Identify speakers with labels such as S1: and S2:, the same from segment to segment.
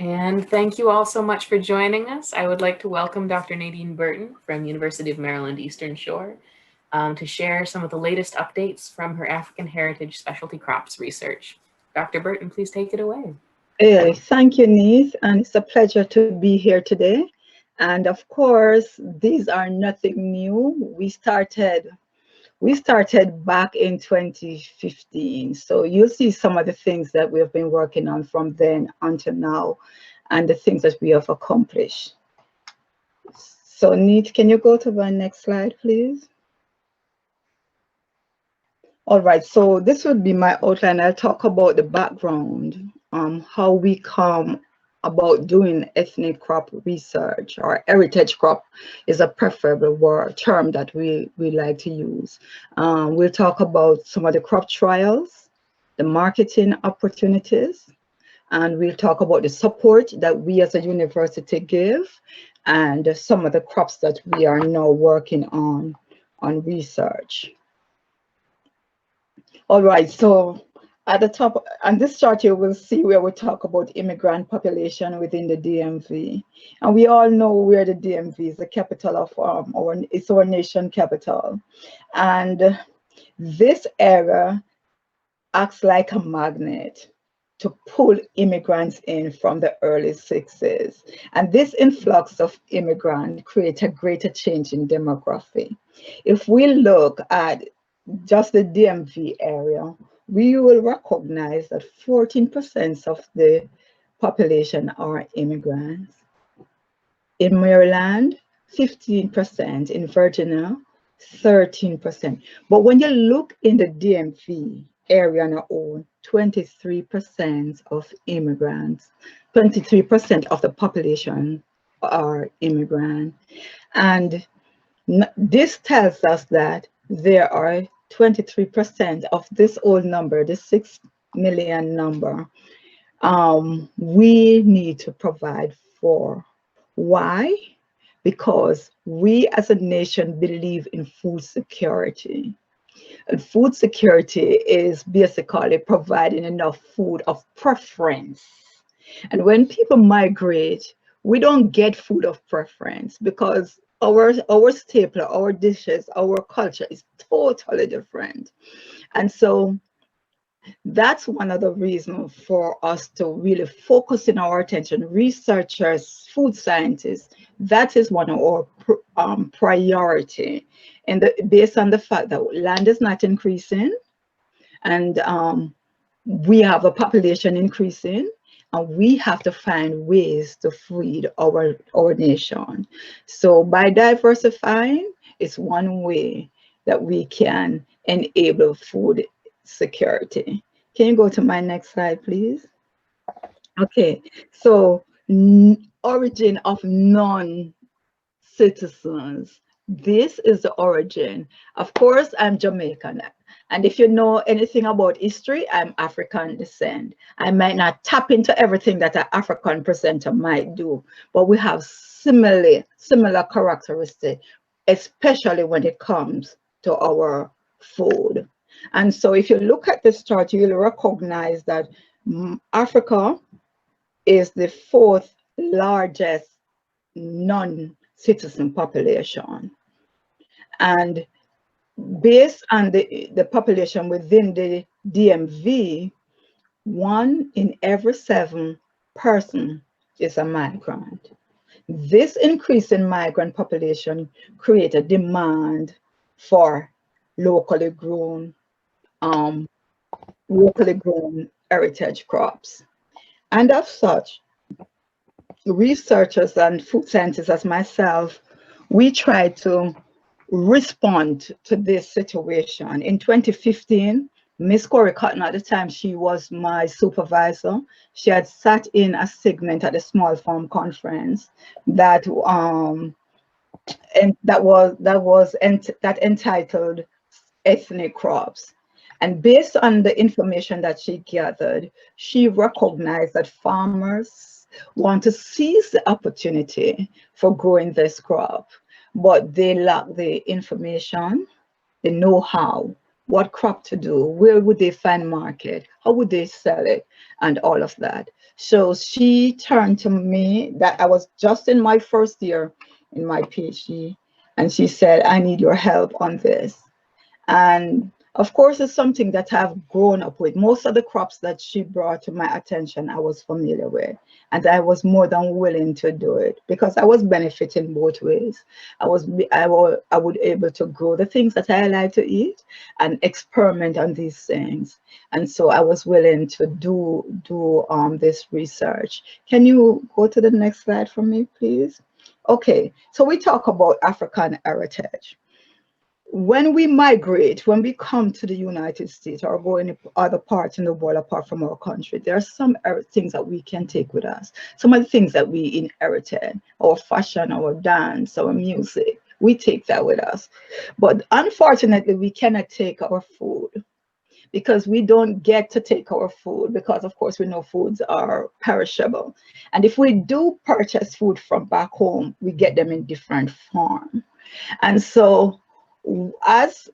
S1: And thank you all so much for joining us. I would like to welcome Dr. Nadine Burton from University of Maryland Eastern Shore to share some of the latest updates from her African Heritage Specialty Crops research. Dr. Burton, please take it away.
S2: Thank you, Nise, and it's a pleasure to be here today. And of course, these are nothing new. We started back in 2015. So you'll see some of the things that we have been working on from then until now and the things that we have accomplished. So Nate, can you go to the next slide, please? All right, so this would be my outline. I'll talk about the background, how we come about doing ethnic crop research, or heritage crop is a preferable term that we like to use. We'll talk about some of the crop trials, the marketing opportunities, and we'll talk about the support that we as a university give, and some of the crops that we are now working on research. All right, so at the top, on this chart, you will see where we talk about immigrant population within the DMV. And we all know where the DMV is, the capital of it's our nation capital. And this area acts like a magnet to pull immigrants in from the early 60s. And this influx of immigrants creates a greater change in demography. If we look at just the DMV area, we will recognize that 14% of the population are immigrants. In Maryland, 15%, in Virginia, 13%. But when you look in the DMV area on our own, 23% of immigrants, 23% of the population are immigrants. And this tells us that there are 23% of this old number, the 6 million number, we need to provide for. Why? Because we as a nation believe in food security. And food security is basically providing enough food of preference. And when people migrate, we don't get food of preference because our staple, our dishes, our culture is totally different. And so that's one of the reasons for us to really focus in our attention. Researchers, food scientists, that is one of our priority. And based on the fact that land is not increasing and we have a population increasing, and we have to find ways to feed our nation. So by diversifying, it's one way that we can enable food security. Can you go to my next slide, please? Okay, so origin of non-citizens. This is the origin. Of course, I'm Jamaican. And if you know anything about history, I'm African descent. I might not tap into everything that an African presenter might do, but we have similar characteristics, especially when it comes to our food. And so if you look at this chart, you'll recognize that Africa is the 4th largest non-citizen population. And based on the population within the DMV, 1 in every 7 person is a migrant. This increase in migrant population creates a demand for locally grown heritage crops. And as such, researchers and food scientists as myself, we try to respond to this situation. In 2015, Miss Corey Cotton, at the time, she was my supervisor. She had sat in a segment at the Small Farm Conference that entitled Ethnic Crops. And based on the information that she gathered, she recognized that farmers want to seize the opportunity for growing this crop, but they lack the information, the know-how, what crop to do, where would they find market, how would they sell it, and all of that. So she turned to me, that I was just in my first year in my PhD, and she said, I need your help on this. And of course, it's something that I've grown up with. Most of the crops that she brought to my attention, I was familiar with. And I was more than willing to do it because I was benefiting both ways. I would able to grow the things that I like to eat and experiment on these things. And so I was willing to do this research. Can you go to the next slide for me, please? Okay, so we talk about African heritage. When we migrate, when we come to the United States or go in other parts in the world apart from our country, there are some things that we can take with us. Some of the things that we inherited, our fashion, our dance, our music, we take that with us. But unfortunately, we cannot take our food because we don't get to take our food because, of course, we know foods are perishable. And if we do purchase food from back home, we get them in different form. And so as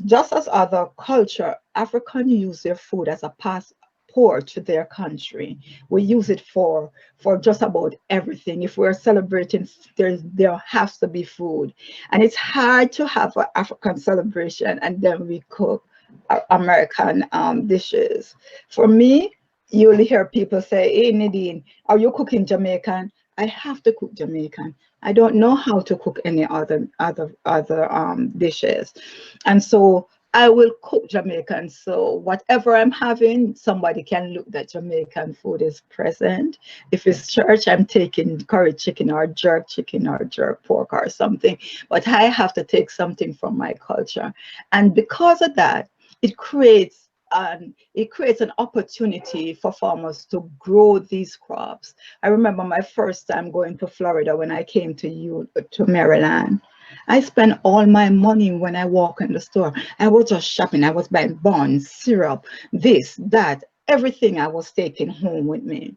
S2: just as other culture, African use their food as a passport to their country. We use it for just about everything. If we're celebrating, there has to be food, and it's hard to have an African celebration and then we cook American dishes. For me, you'll hear people say, "Hey Nadine, are you cooking Jamaican?" I have to cook Jamaican. I don't know how to cook any other dishes, and so I will cook Jamaican. So whatever I'm having, somebody can look that Jamaican food is present. If it's church, I'm taking curry chicken or jerk chicken or jerk pork or something. But I have to take something from my culture, and because of that, it creates an opportunity for farmers to grow these crops. I remember my first time going to Florida when I came to Maryland. I spent all my money when I walk in the store. I was just shopping. I was buying buns, syrup, this, that, everything I was taking home with me.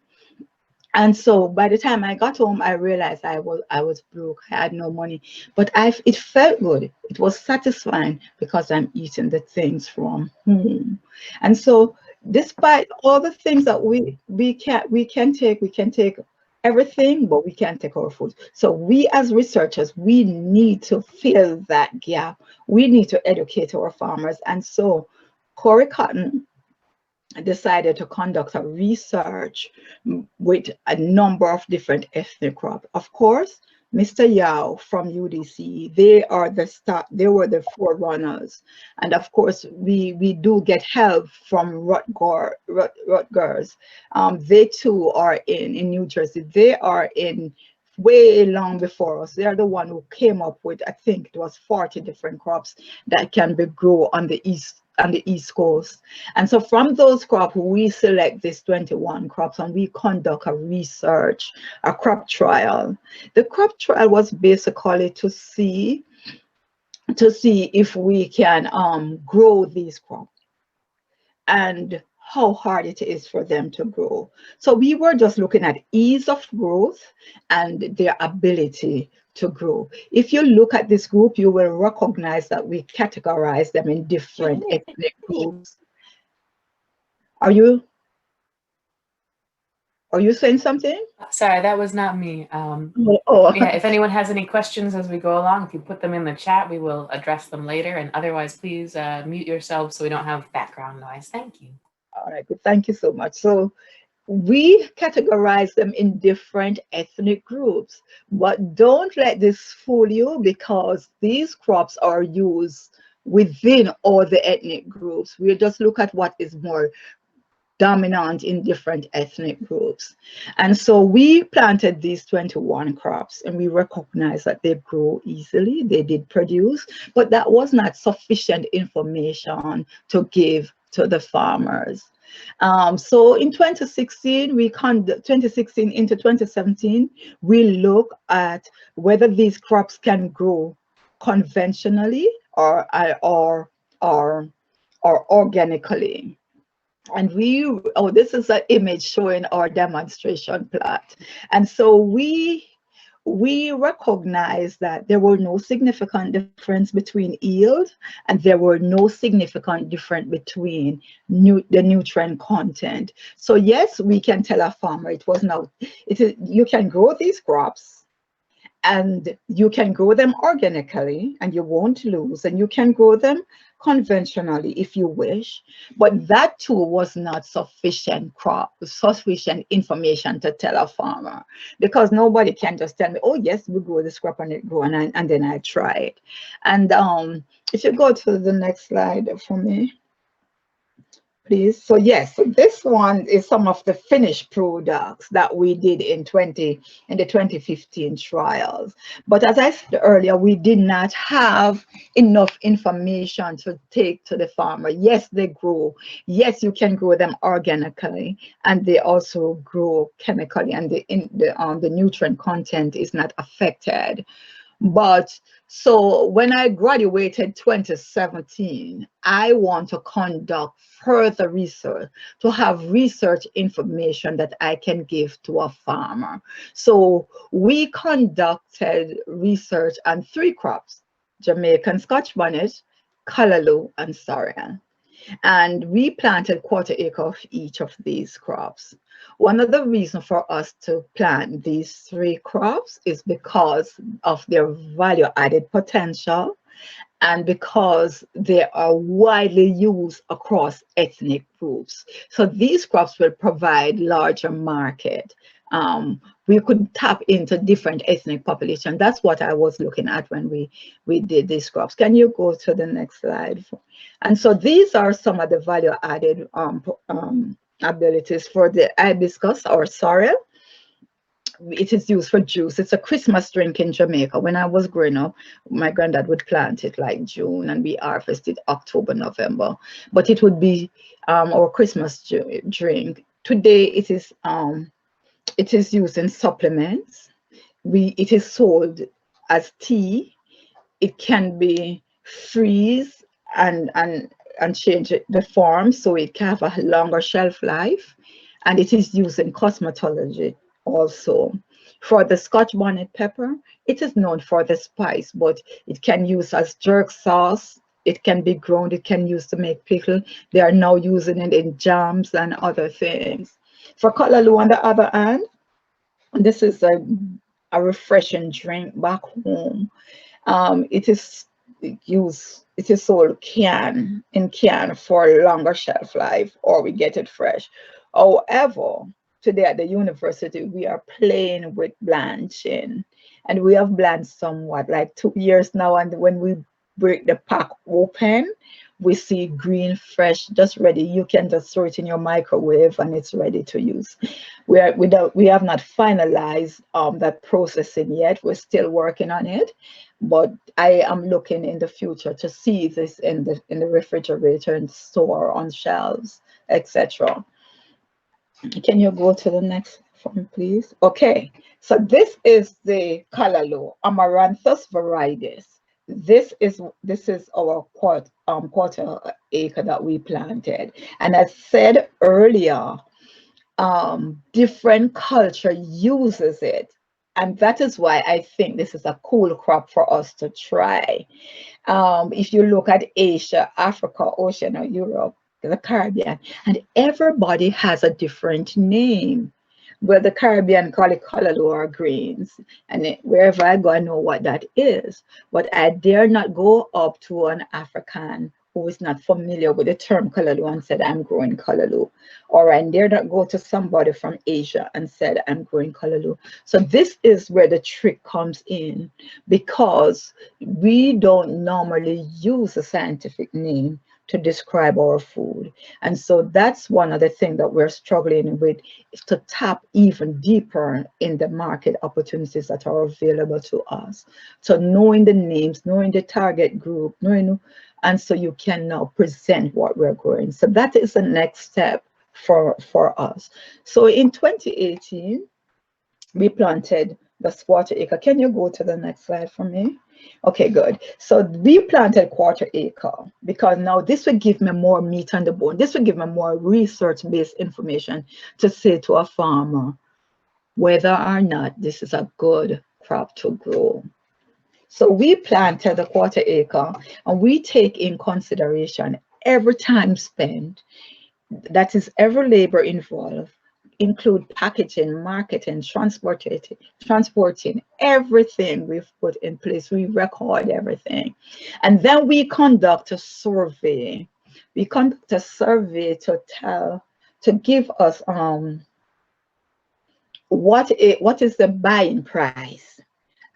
S2: And so by the time I got home, I realized I was broke. I had no money, but it felt good. It was satisfying because I'm eating the things from home. And so despite all the things that we can take everything, but we can't take our food. So we as researchers, we need to fill that gap. We need to educate our farmers. And so Corey Cotton decided to conduct a research with a number of different ethnic crops. Of course, Mr. Yao from UDC, they were the forerunners. And of course, we do get help from Rutgers. They too are in New Jersey. They are in way long before us. They are the one who came up with, I think it was 40 different crops that can be grown on the East Coast. And so from those crops, we select these 21 crops and we conduct a research, a crop trial. The crop trial was basically to see if we can grow these crops and how hard it is for them to grow. So we were just looking at ease of growth and their ability to grow. If you look at this group, you will recognize that we categorize them in different ethnic groups. Are you saying something?
S1: Sorry, that was not me.
S2: Oh.
S1: Yeah, if anyone has any questions as we go along, if you put them in the chat, we will address them later. And otherwise, please mute yourself so we don't have background noise. Thank you.
S2: All right, good. Thank you so much. So we categorize them in different ethnic groups, but don't let this fool you because these crops are used within all the ethnic groups. We just look at what is more dominant in different ethnic groups. And so we planted these 21 crops and we recognize that they grow easily, they did produce, but that was not sufficient information to give to the farmers. So in 2016, 2016 into 2017, we look at whether these crops can grow conventionally or organically. And this is an image showing our demonstration plot. And so we we recognized that there were no significant difference between yield, and there were no significant difference between the nutrient content. So yes, we can tell a farmer you can grow these crops, and you can grow them organically and you won't lose, and you can grow them conventionally if you wish, but that too was not sufficient information to tell a farmer, because nobody can just tell me, oh yes, we grow this crop and it grew, and then I try it. And if you go to the next slide for me, please. So yes, so this one is some of the finished products that we did in the 2015 trials. But as I said earlier, we did not have enough information to take to the farmer. Yes, they grow. Yes, you can grow them organically, and they also grow chemically, and the nutrient content is not affected. But so when I graduated 2017, I want to conduct further research, to have research information that I can give to a farmer. So we conducted research on 3 crops: Jamaican Scotch bonnet, callaloo, and sorrel. And we planted 1/4 acre of each of these crops. One of the reasons for us to plant these 3 crops is because of their value added potential, and because they are widely used across ethnic groups. So these crops will provide larger market. We could tap into different ethnic population. That's what I was looking at when we did these crops. Can you go to the next slide? And so these are some of the value added abilities for the hibiscus or sorrel. It is used for juice. It's a Christmas drink in Jamaica. When I was growing up, my granddad would plant it like June, and we harvested October, November. But it would be our Christmas drink. Today, it is used in supplements. It is sold as tea. It can be freeze and change the form so it can have a longer shelf life. And it is used in cosmetology also. For the Scotch bonnet pepper, it is known for the spice, but it can use as jerk sauce. It can be ground. It can use to make pickle. They are now using it in jams and other things. For callaloo, on the other hand, this is a refreshing drink back home. It is sold in can for longer shelf life, or we get it fresh. However, today at the university, we are playing with blanching, and we have blanched somewhat like 2 years now. And when we break the pack open, we see green, fresh, just ready. You can just throw it in your microwave and it's ready to use. We have not finalized that processing yet. We're still working on it, but I am looking in the future to see this in the refrigerator and store on shelves, etc. Can you go to the next one, please? Okay, so this is the callaloo, Amaranthus viridis. This is our 1/4 acre that we planted, and as said earlier, different culture uses it, and that is why I think this is a cool crop for us to try. If you look at Asia, Africa, Oceania, Europe, the Caribbean, and everybody has a different name. Where the Caribbean call it callaloo or greens, and wherever I go, I know what that is. But I dare not go up to an African who is not familiar with the term callaloo and said, I'm growing callaloo. Or I dare not go to somebody from Asia and said, I'm growing callaloo. So this is where the trick comes in, because we don't normally use a scientific name to describe our food. And so that's one of the things that we're struggling with, is to tap even deeper in the market opportunities that are available to us. So knowing the names, knowing the target group, and so you can now present what we're growing. So that is the next step for us. So in 2018, we planted the 1/4 acre. Can you go to the next slide for me? Okay, good. So we planted 1/4 acre because now this will give me more meat on the bone. This will give me more research-based information to say to a farmer whether or not this is a good crop to grow. So we planted a 1/4 acre, and we take in consideration every time spent, that is every labor involved, include packaging, marketing, transporting, everything we've put in place. We record everything. And then we conduct a survey. We conduct a survey to give us what is the buying price.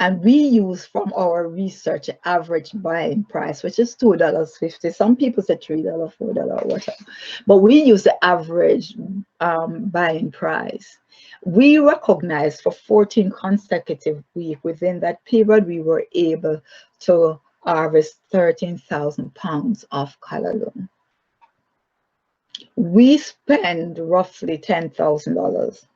S2: And we use from our research average buying price, which is $2.50. Some people say $3, $4, whatever. But we use the average buying price. We recognize for 14 consecutive weeks within that period, we were able to harvest 13,000 pounds of callaloo. We spend roughly $10,000.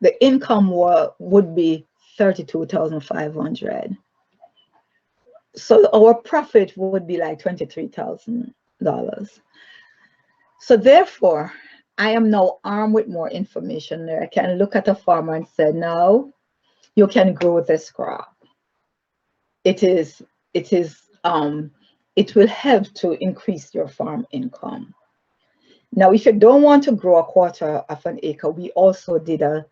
S2: The income would be $32,500. So our profit would be like $23,000. So therefore, I am now armed with more information there. I can look at a farmer and say, now you can grow this crop. It will help to increase your farm income. Now, if you don't want to grow 1/4 acre, we also did a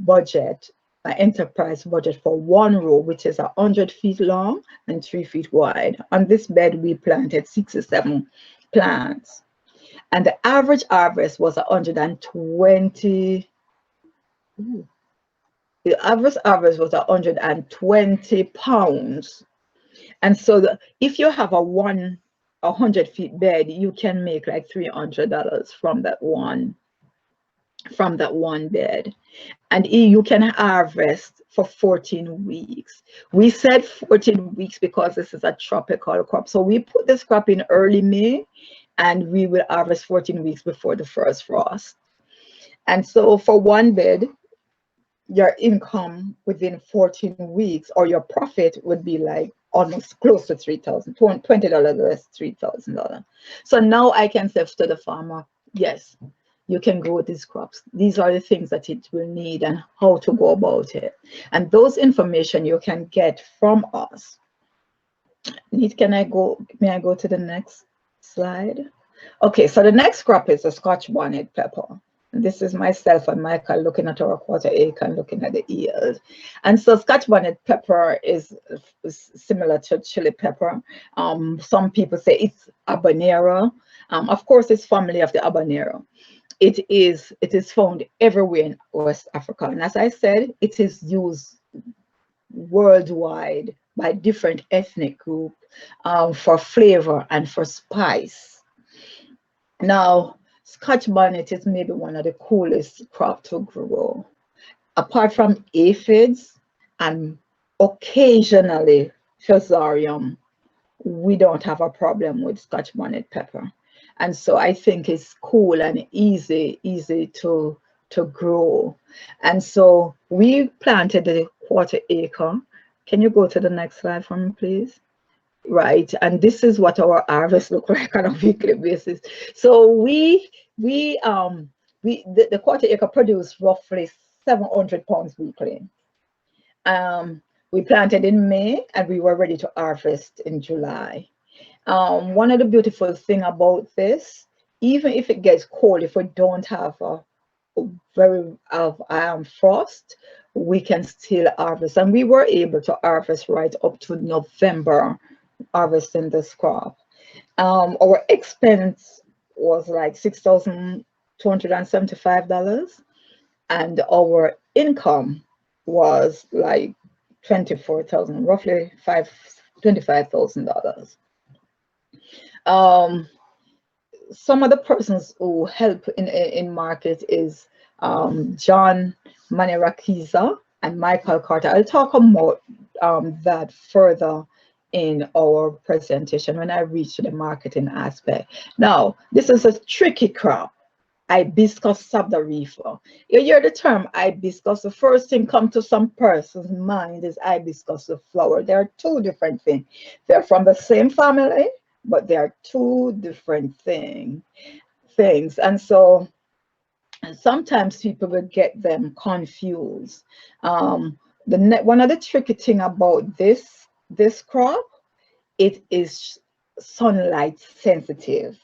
S2: budget, an enterprise budget for 1 row, which is 100 feet long and 3 feet wide. On this bed, we planted 67 plants. And the average harvest was 120. The average harvest was 120 pounds. And so if you have a 100 feet bed, you can make like $300 from that one bed. And you can harvest for 14 weeks. We said 14 weeks because this is a tropical crop. So we put this crop in early May, and we will harvest 14 weeks before the first frost. And so for one bed, your income within 14 weeks, or your profit, would be like almost close to $3,000, $20 less, $3,000. So now I can say to the farmer, yes, you can grow these crops. These are the things that it will need and how to go about it. And those information you can get from us. May I go to the next slide? Okay, so the next crop is the Scotch bonnet pepper. This is myself and Michael looking at our 1/4 acre and looking at the yield. And so Scotch bonnet pepper is similar to chili pepper. Some people say it's habanero. Of course, it's family of the habanero. It is found everywhere in West Africa. And as I said, it is used worldwide by different ethnic groups for flavor and for spice. Now, Scotch bonnet is maybe one of the coolest crops to grow. Apart from aphids and occasionally fusarium, we don't have a problem with Scotch bonnet pepper. And so I think it's cool and easy to grow. And so we planted a 1/4 acre. Can you go to the next slide for me, please? Right, and this is what our harvest look like on a weekly basis. So the 1/4 acre produced roughly 700 pounds weekly. We planted in May and we were ready to harvest in July. One of the beautiful thing about this, even if it gets cold, if we don't have a very frost, we can still harvest. And we were able to harvest right up to November, harvesting this crop. Our expense was like $6,275, and our income was like $24,000, roughly $25,000. Some of the persons who help in market is John Manirakiza and Michael Carter. I'll talk about that further in our presentation when I reach the marketing aspect. Now, this is a tricky crop, Hibiscus sabdariffa. You hear the term hibiscus, the first thing come to some person's mind is hibiscus, the flower. There are two different things. They're from the same family, but they are two different things. And so And sometimes people will get them confused. One of the tricky thing about this crop, it is sunlight sensitive.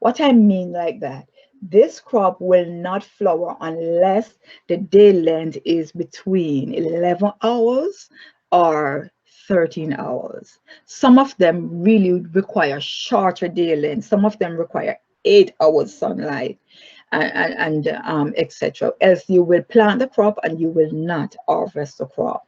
S2: What I mean like that, this crop will not flower unless the day length is between 11 hours or 13 hours. Some of them really require shorter day length. Some of them require 8 hours sunlight and etc. Else you will plant the crop and you will not harvest the crop.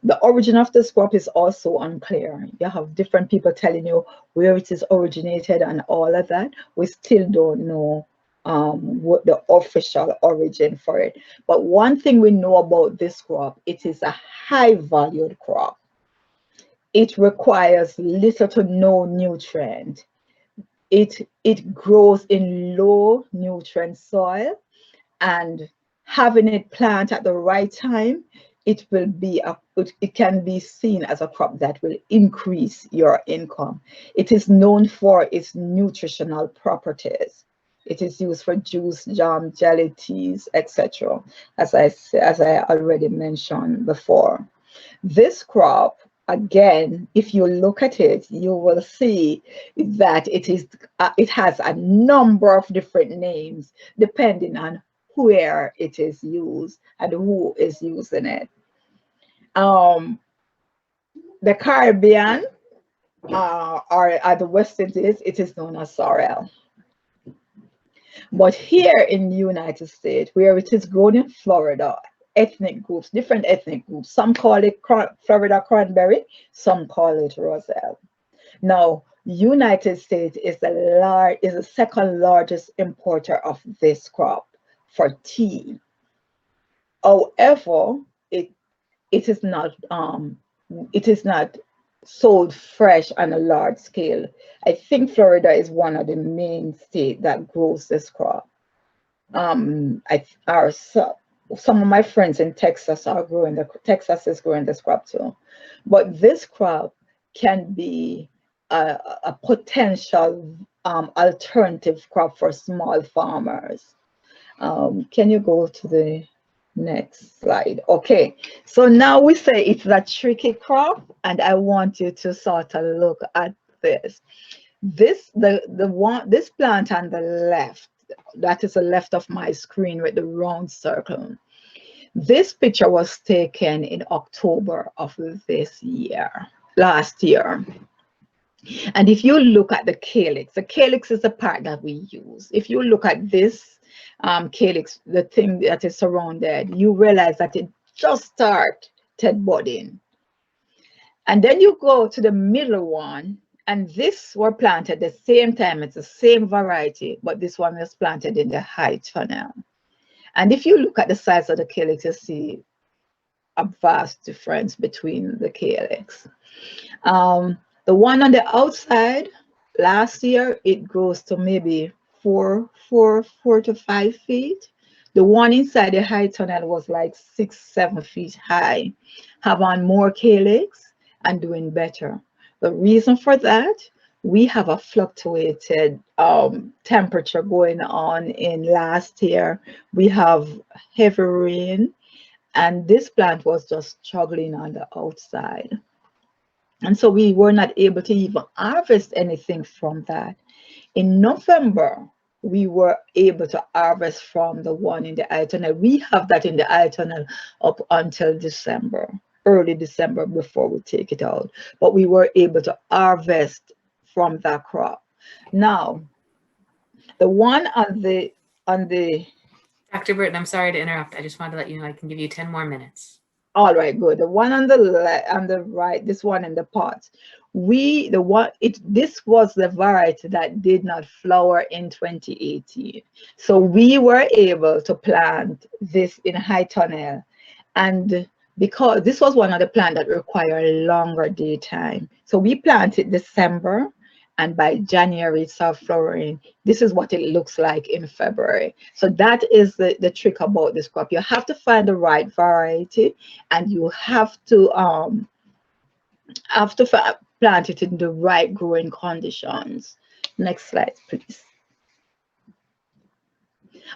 S2: The origin of this crop is also unclear. You have different people telling you where it is originated and all of that. We still don't know what the official origin for it. But one thing we know about this crop, it is a high valued crop. It requires little to no nutrient. It grows in low nutrient soil, and having it planted at the right time, it can be seen as a crop that will increase your income. It is known for its nutritional properties. It is used for juice, jam, jelly, teas, etc. As I already mentioned before. This crop, again, if you look at it, you will see that it has a number of different names depending on where it is used and who is using it. The Caribbean or at the West Indies, it is known as sorrel. But here in the United States, where it is grown in Florida, different ethnic groups, some call it Florida cranberry, some call it roselle. Now, United States is the second largest importer of this crop for tea. However, it is not sold fresh on a large scale. I think Florida is one of the main states that grows this crop. Some of my friends in Texas Texas is growing this crop too. But this crop can be a potential alternative crop for small farmers. Can you go to the next slide? Okay, so now we say it's a tricky crop, and I want you to sort of look at this. This plant on the left, that is the left of my screen with the round circle. This picture was taken in October of last year. And if you look at the calyx is the part that we use. If you look at this calyx, the thing that is surrounded, you realize that it just started budding. And then you go to the middle one, and this were planted the same time. It's the same variety, but this one was planted in the high tunnel. And if you look at the size of the calyx, you see a vast difference between the calyx. The one on the outside, last year, it grows to maybe 4 to 5 feet. The one inside the high tunnel was like 6, 7 feet high, have on more calyx and doing better. The reason for that, we have a fluctuated temperature going on in last year. We have heavy rain, and this plant was just struggling on the outside. And so we were not able to even harvest anything from that. In November, we were able to harvest from the one in the high tunnel. We have that in the high tunnel up until December, early December, before we take it out. But we were able to harvest from that crop. Now, the one on the
S1: Dr. Burton, I'm sorry to interrupt. I just wanted to let you know I can give you 10 more minutes.
S2: All right, good. The one on the right, this one in the pot. This was the variety that did not flower in 2018. So we were able to plant this in high tunnel, and because this was one of the plants that require longer daytime. So we planted December, and by January it started flowering. This is what it looks like in February. So that is the trick about this crop. You have to find the right variety, and you have to plant it in the right growing conditions. Next slide, please.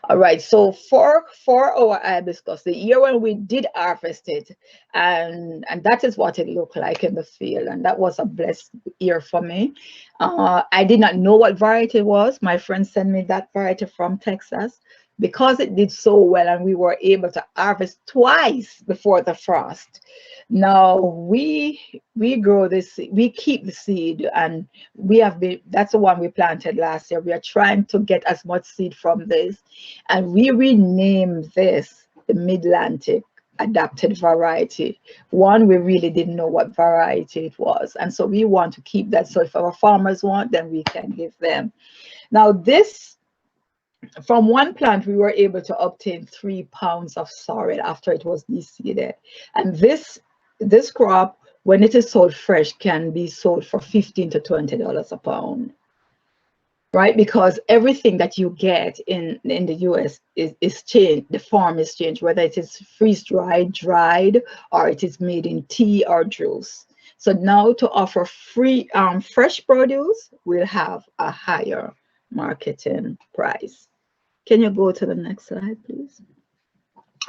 S2: All right, so for our hibiscus, the year when we did harvest it, and that is what it looked like in the field, and that was a blessed year for me. I did not know what variety it was. My friend sent me that variety from Texas because it did so well, and we were able to harvest twice before the frost. Now we grow this, we keep the seed, and we have been, that's the one we planted last year. We are trying to get as much seed from this, and we renamed this the Mid-Atlantic adapted variety. One, we really didn't know what variety it was, and so we want to keep that. So if our farmers want, then we can give them. Now this, from one plant, we were able to obtain 3 pounds of sorrel after it was deseeded. And this crop, when it is sold fresh, can be sold for $15 to $20 a pound, right? Because everything that you get in the US is changed, the form is changed, whether it is freeze-dried, dried, or it is made in tea or juice. So now to offer free fresh produce, we'll have a higher marketing price. Can you go to the next slide, please?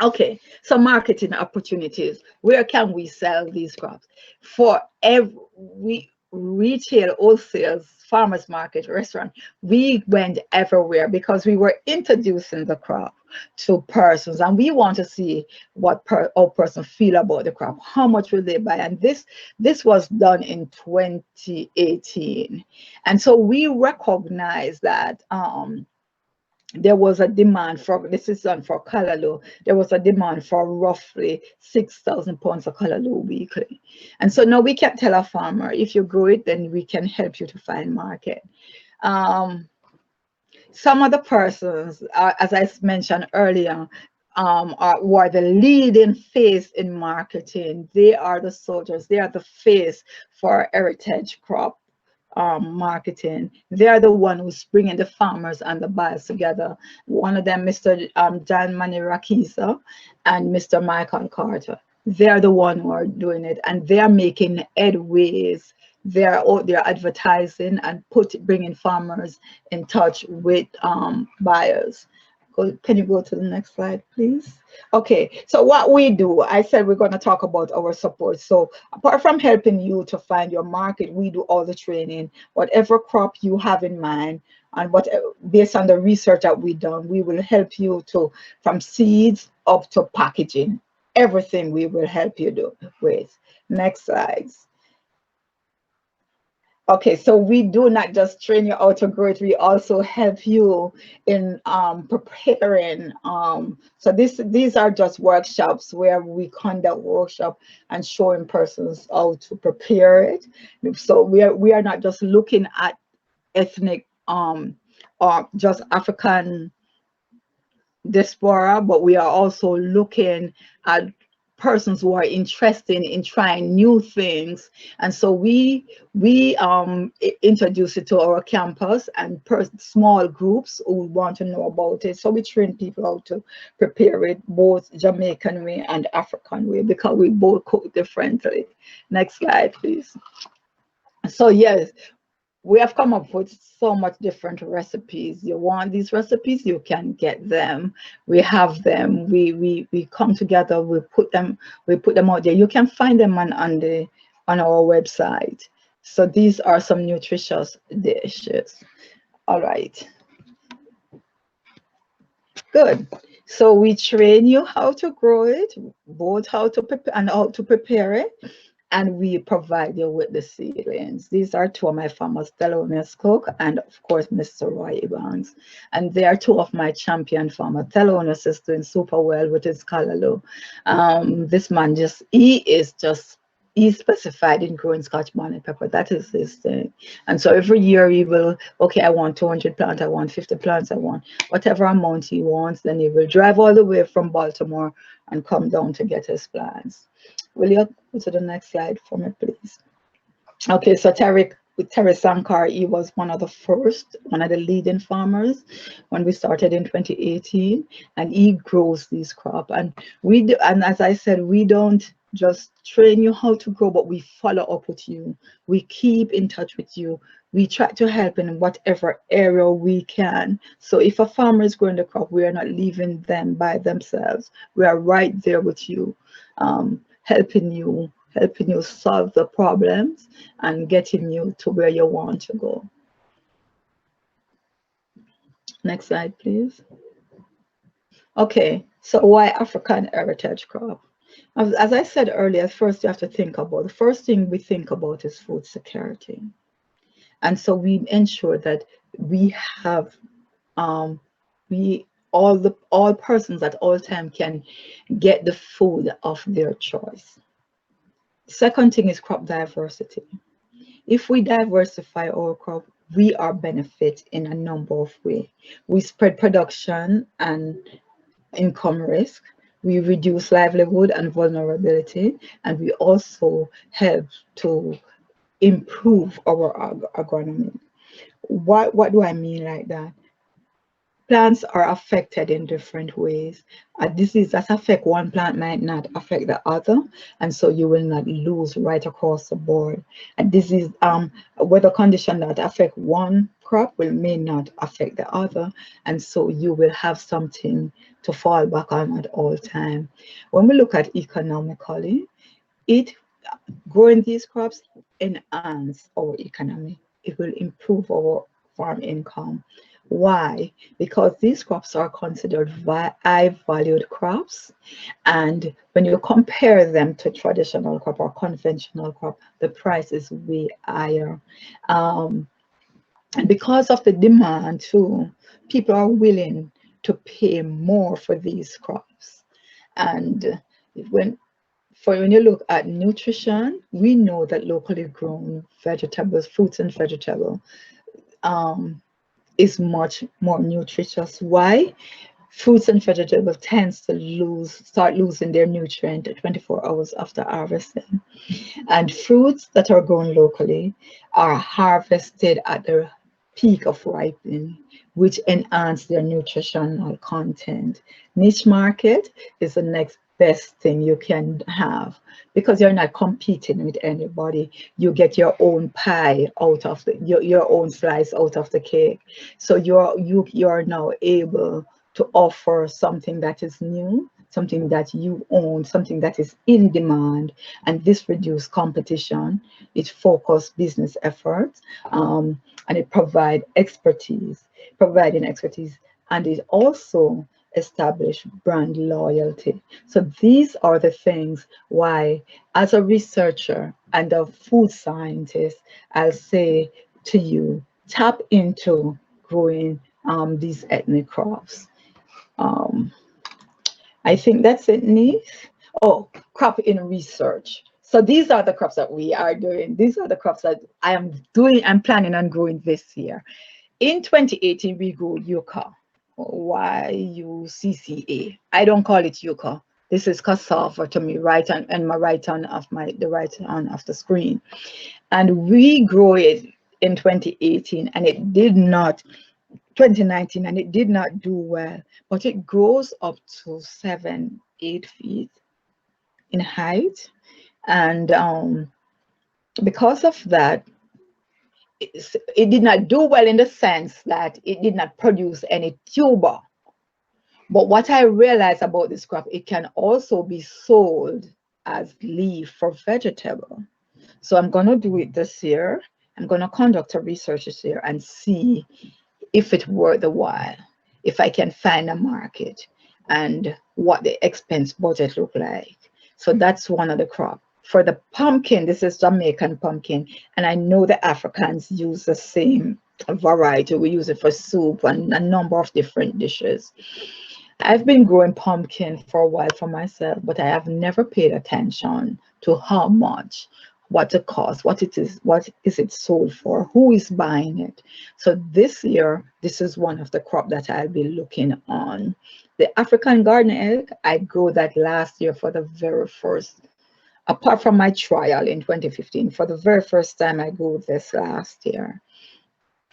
S2: Okay, so marketing opportunities. Where can we sell these crops? For every retail, wholesale, farmers market, restaurant, we went everywhere because we were introducing the crop to persons, and we want to see what our person feel about the crop. How much will they buy? And this was done in 2018, and so we recognize that there was a demand for, this is done for callaloo, there was a demand for roughly 6,000 pounds of callaloo weekly. And so now we can tell a farmer, if you grow it, then we can help you to find market. Some of the persons, as I mentioned earlier, who are the leading face in marketing. They are the soldiers, they are the face for heritage crop marketing. They're the one who's bringing the farmers and the buyers together. One of them, Mr. John Manirakisa and Mr. Michael Carter. They're the one who are doing it, and they're making headways. They're advertising and bringing farmers in touch with buyers. Can you go to the next slide, please? Okay, so what we do, I said we're going to talk about our support. So apart from helping you to find your market, we do all the training. Whatever crop you have in mind, and what, based on the research that we've done, we will help you to, from seeds up to packaging. Everything we will help you do with. Next slides. Okay, so we do not just train you how to grow it, we also help you in preparing. So these are just workshops where we conduct workshop and showing persons how to prepare it. So we are not just looking at ethnic or just African diaspora, but we are also looking at persons who are interested in trying new things. And so we introduce it to our campus and small groups who want to know about it. So we train people how to prepare it both Jamaican way and African way, because we both cook differently. Next slide, please. So yes, we have come up with so much different recipes. You want these recipes, you can get them. We have them. We come together. We put them out there. You can find them on our website. So these are some nutritious dishes. All right. Good. So we train you how to grow it, both how to prepare and how to prepare it. And we provide you with the seedlings. These are two of my farmers, Thelonious Cook and of course Mr. Roy Evans. And they are two of my champion farmers. Thelonious is doing super well with his callaloo. This man he's specified in growing Scotch bonnet pepper. That is his thing. And so every year he will, okay, I want 200 plants, I want 50 plants, I want whatever amount he wants. Then he will drive all the way from Baltimore and come down to get his plants. Will you go to the next slide for me, please? Okay, so Terry Sankar, he was one of the leading farmers when we started in 2018, and he grows these crops. And as I said, we don't just train you how to grow, but we follow up with you. We keep in touch with you. we try to help in whatever area we can. So if a farmer is growing the crop, we are not leaving them by themselves. We are right there with you, helping you solve the problems and getting you to where you want to go. Next slide, please. Okay, so why African heritage crop? As I said earlier, first you have to think about, the first thing we think about is food security. And so we ensure that we have, all persons at all time can get the food of their choice. Second thing is crop diversity. If we diversify our crop, we are benefit in a number of ways. We spread production and income risk, we reduce livelihood and vulnerability, and we also help to improve our agronomy. What do I mean like that? Plants are affected in different ways. A disease that affects one plant might not affect the other, and so you will not lose right across the board. A disease, weather condition that affect one crop may not affect the other, and so you will have something to fall back on at all time. When we look at economically, growing these crops enhance our economy. It will improve our farm income. Why? Because these crops are considered high valued crops, and when you compare them to traditional crop or conventional crop, the price is way higher. And because of the demand too, people are willing to pay more for these crops. And when you look at nutrition, we know that locally grown vegetables, fruits and vegetables, is much more nutritious. Why? Fruits and vegetables tends to start losing their nutrient 24 hours after harvesting. And fruits that are grown locally are harvested at the peak of ripening, which enhance their nutritional content. Niche market is the next best thing you can have, because you're not competing with anybody. You get your own pie out of your own slice out of the cake. So you're now able to offer something that is new, something that you own, something that is in demand, and this reduces competition. It focuses business efforts, and it provides expertise, and it also establish brand loyalty. So these are the things why, as a researcher and a food scientist, I'll say to you, tap into growing these ethnic crops. I think that's it, Neve. Oh, crop in research. So these are the crops that we are doing. These are the crops that I'm planning on growing this year. In 2018, we grew yucca. YUCCA. I don't call it yucca. This is cassava to me, right on, and my right hand of the right hand of the screen. And we grew it in 2018, and it did not, 2019, and it did not do well, but it grows up to 7-8 feet in height. And because of that, it did not do well in the sense that it did not produce any tuber. But what I realized about this crop, it can also be sold as leaf for vegetable. So I'm going to do it this year. I'm going to conduct a research this year and see if it's worth the while, if I can find a market, and what the expense budget look like. So that's one of the crops. For the pumpkin, this is Jamaican pumpkin, and I know the Africans use the same variety. We use it for soup and a number of different dishes. I've been growing pumpkin for a while for myself, but I have never paid attention to how much, what it costs, what is it sold for, who is buying it. So this year, this is one of the crop that I'll be looking on. The African garden egg, I grew that last year for the very first, apart from my trial in 2015, for the very first time I grew this last year.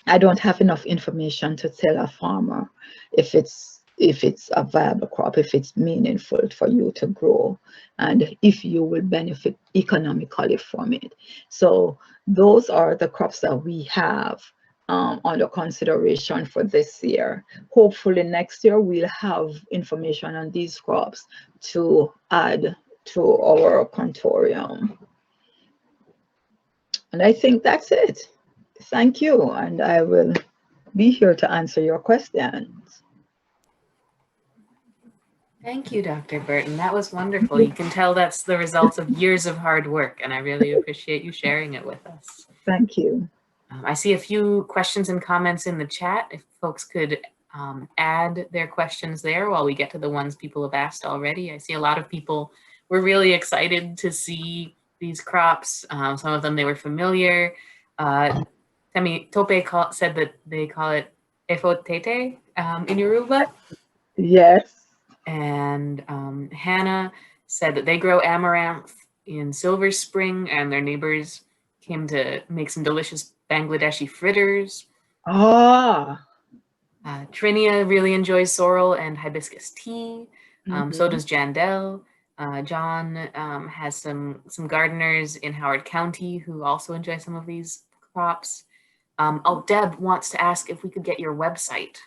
S2: I don't have enough information to tell a farmer if it's if it's a viable crop, if it's meaningful for you to grow, and if you will benefit economically from it. So those are the crops that we have under consideration for this year. Hopefully next year we'll have information on these crops to add to our contorium. And I think that's it. Thank you, and I will be here to answer your questions.
S1: Thank you, Dr. Burton. That was wonderful. You can tell that's the results of years of hard work, and I really appreciate you sharing it with us.
S2: Thank you.
S1: I see a few questions and comments in the chat. If folks could add their questions there while we get to the ones people have asked already. I see a lot of people were really excited to see these crops. Some of them they were familiar. Temi Tope said that they call it efotete in Yoruba.
S2: Yes.
S1: And Hannah said that they grow amaranth in Silver Spring, and their neighbors came to make some delicious Bangladeshi fritters.
S2: Ah.
S1: Trinia really enjoys sorrel and hibiscus tea. So does Jandel. John has some gardeners in Howard County who also enjoy some of these crops. Oh, Deb wants to ask if we could get your website.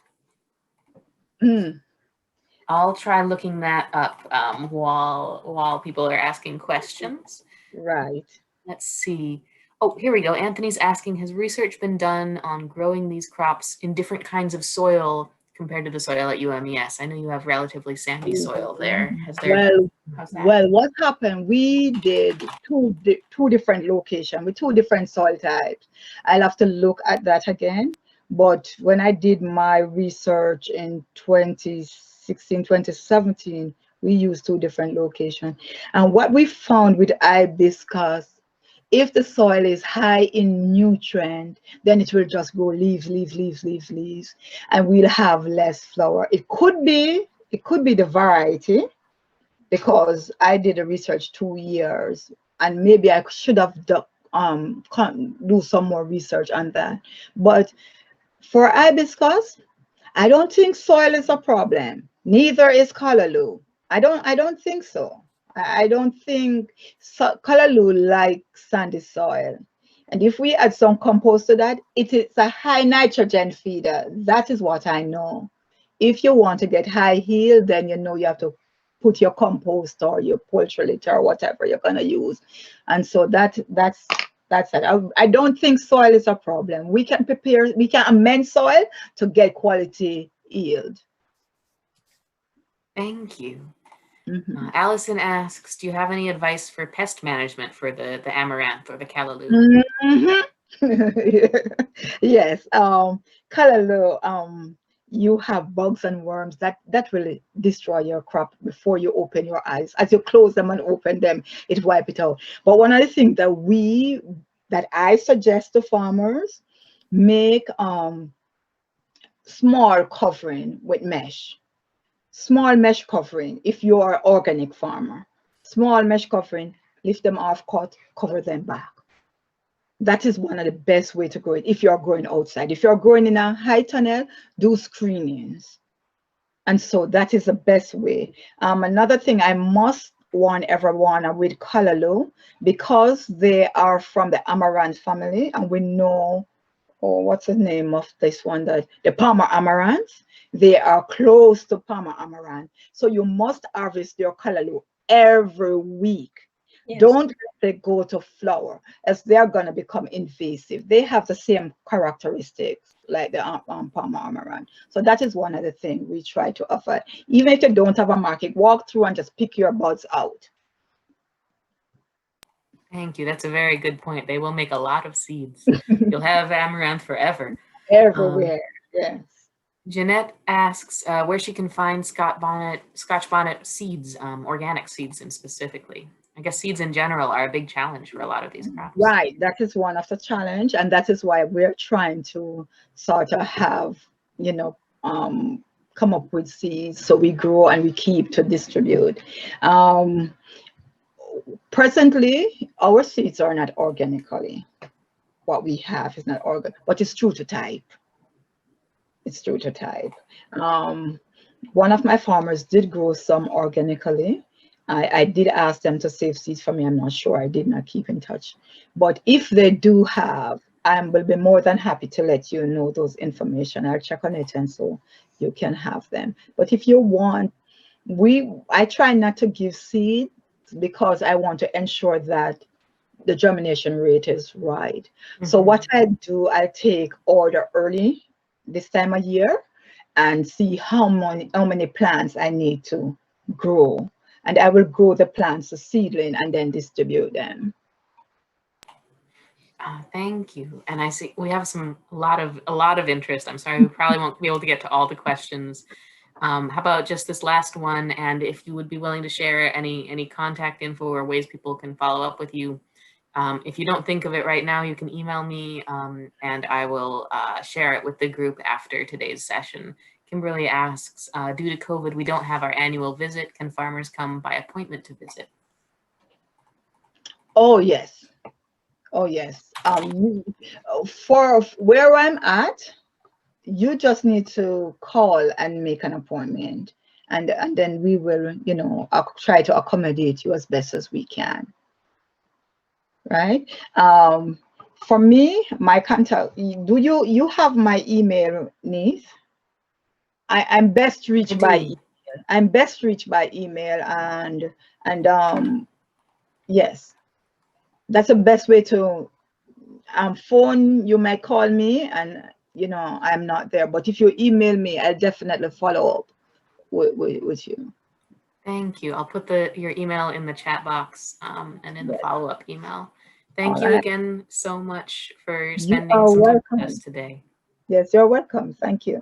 S1: I'll try looking that up while people are asking questions.
S2: Right.
S1: Let's see. Oh, here we go. Anthony's asking, has research been done on growing these crops in different kinds of soil compared to the soil at UMES? I know you have relatively sandy soil there.
S2: Well, what happened? We did two different locations with two different soil types. I'll have to look at that again. But when I did my research in 2016, 2017, we used two different locations. And what we found with hibiscus, if the soil is high in nutrient, then it will just grow leaves, and we'll have less flower. It could be the variety, because I did a research 2 years, and maybe I should have do some more research on that. But for hibiscus, I don't think soil is a problem. Neither is callaloo. I don't think so. I don't think callaloo likes sandy soil. And if we add some compost to that, it is a high nitrogen feeder. That is what I know. If you want to get high yield, then you know you have to put your compost or your poultry litter or whatever you're going to use. And so that's it. I don't think soil is a problem. We can amend soil to get quality yield.
S1: Thank you. Allison asks, do you have any advice for pest management for the amaranth or the callaloo?
S2: Yes, callaloo, you have bugs and worms that really destroy your crop before you open your eyes. As you close them and open them, it wipe it out. But one of the things that I suggest to farmers, make small covering with mesh. Small mesh covering, if you are an organic farmer. Small mesh covering, lift them off, cut, cover them back. That is one of the best way to grow it if you're growing outside. If you're growing in a high tunnel, do screenings. And so that is the best way. Another thing I must warn everyone with callaloo, because they are from the amaranth family, and we know, what's the name of this one, the Palmer amaranth. They are close to Palmer amaranth. So you must harvest your callaloo every week. Yes. Don't let them go to flower, as they're going to become invasive. They have the same characteristics like the Palmer amaranth. So that is one of the things we try to offer. Even if you don't have a market, walk through and just pick your buds out.
S1: Thank you. That's a very good point. They will make a lot of seeds. You'll have amaranth forever.
S2: Everywhere, yes.
S1: Jeanette asks where she can find Scotch bonnet seeds, organic seeds specifically. I guess seeds in general are a big challenge for a lot of these crops.
S2: Right, that is one of the challenge, and that is why we're trying to sort of have, come up with seeds so we grow and we keep to distribute. Presently, our seeds are not organically. What we have is not organic, but it's true to type. It's true to type. One of my farmers did grow some organically. I did ask them to save seeds for me. I'm not sure. I did not keep in touch. But if they do have, I will be more than happy to let you know those information. I'll check on it, and so you can have them. But if you want, I try not to give seeds because I want to ensure that the germination rate is right. So what I do, I take order early this time of year and see how many plants I need to grow. And I will grow the plants, the seedling, and then distribute them.
S1: Thank you. And I see we have a lot of interest. I'm sorry, we probably won't be able to get to all the questions. How about just this last one? And if you would be willing to share any contact info or ways people can follow up with you. If you don't think of it right now, you can email me and I will share it with the group after today's session. Kimberly asks, due to COVID, we don't have our annual visit. Can farmers come by appointment to visit?
S2: Oh, yes. Oh, yes. For where I'm at, you just need to call and make an appointment. And then we will, you know, try to accommodate you as best as we can. Right? For me, my contact, you have my email, Neith? I'm best reached by email. I'm best reached by email, and yes, that's the best way to phone. You might call me, and you know I'm not there. But if you email me, I'll definitely follow up with you.
S1: Thank you. I'll put your email in the chat box and in the follow-up email. Thank you again so much for spending some time with us today.
S2: Yes, you're welcome. Thank you.